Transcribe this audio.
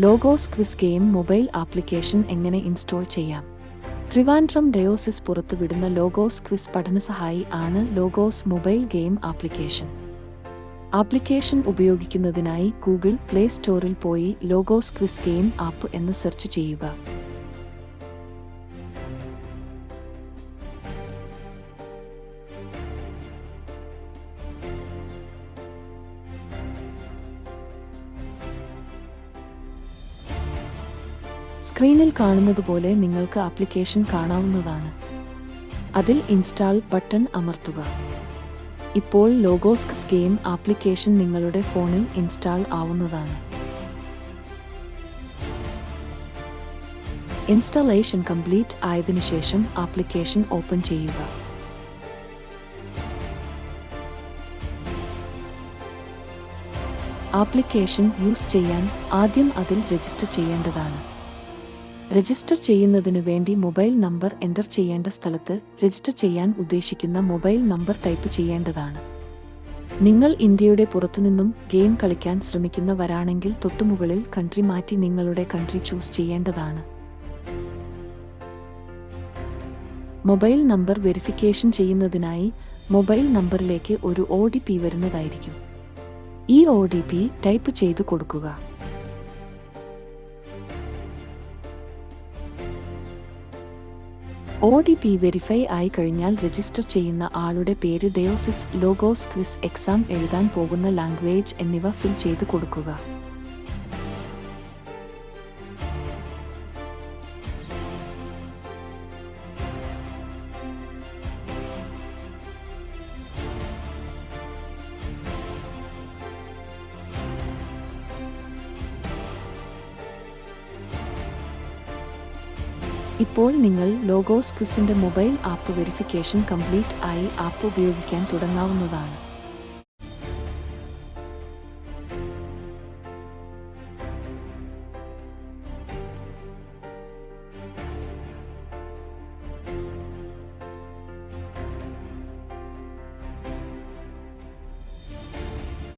Logos quiz game mobile application എങ്ങനെ install ചെയ്യാം? Trivandrum diocese പുറത്തുവിടുന്ന ലോഗോസ് ക്വിസ് പഠനസഹായി ആണ് Logos mobile game application. Application ഉപയോഗിക്കുന്നതിനായി ഗൂഗിൾ പ്ലേ സ്റ്റോറിൽ പോയി ലോഗോസ് ക്വിസ് ഗെയിം ആപ്പ് എന്ന് സെർച്ച് ചെയ്യുക. സ്ക്രീനിൽ കാണുന്നതുപോലെ നിങ്ങൾക്ക് ആപ്ലിക്കേഷൻ കാണാവുന്നതാണ്. അതിൽ ഇൻസ്റ്റാൾ ബട്ടൺ അമർത്തുക. ഇപ്പോൾ ലോഗോസ് ക്വിസ് ഗെയിം ആപ്ലിക്കേഷൻ നിങ്ങളുടെ ഫോണിൽ ഇൻസ്റ്റാൾ ആവുന്നതാണ്. ഇൻസ്റ്റാളേഷൻ കംപ്ലീറ്റ് ആയതിനു ശേഷം ആപ്ലിക്കേഷൻ ഓപ്പൺ ചെയ്യുക. ആപ്ലിക്കേഷൻ യൂസ് ചെയ്യാൻ ആദ്യം അതിൽ രജിസ്റ്റർ ചെയ്യേണ്ടതാണ്. രജിസ്റ്റർ ചെയ്യുന്നതിനു വേണ്ടി മൊബൈൽ നമ്പർ എൻ്റർ ചെയ്യേണ്ട സ്ഥലത്ത് രജിസ്റ്റർ ചെയ്യാൻ ഉദ്ദേശിക്കുന്ന മൊബൈൽ നമ്പർ ടൈപ്പ് ചെയ്യേണ്ടതാണ്. നിങ്ങൾ ഇന്ത്യയുടെ പുറത്തുനിന്നും ഗെയിം കളിക്കാൻ ശ്രമിക്കുന്നവരാണെങ്കിൽ തൊട്ടുമുകളിൽ കൺട്രി മാറ്റി നിങ്ങളുടെ കൺട്രി ചൂസ് ചെയ്യേണ്ടതാണ്. മൊബൈൽ നമ്പർ വെരിഫിക്കേഷൻ ചെയ്യുന്നതിനായി മൊബൈൽ നമ്പറിലേക്ക് ഒരു OTP വരുന്നതായിരിക്കും. ഈ OTP ടൈപ്പ് ചെയ്ത് കൊടുക്കുക. OTP വെരിഫൈ ആയി കഴിഞ്ഞാൽ രജിസ്റ്റർ ചെയ്യുന്ന ആളുടെ പേര്, ഡയോസിസ്, ലോഗോസ് ക്വിസ് എക്സാം എഴുതാൻ പോകുന്ന ലാംഗ്വേജ് എന്നിവ ഫിൽ ചെയ്ത് കൊടുക്കുക. ഇപ്പോൾ നിങ്ങൾ ലോഗോസ് ക്വിസിന്റെ മൊബൈൽ ആപ്പ് വെരിഫിക്കേഷൻ കംപ്ലീറ്റ് ആയി ആപ്പ് ഉപയോഗിക്കാൻ തുടങ്ങാവുന്നതാണ്.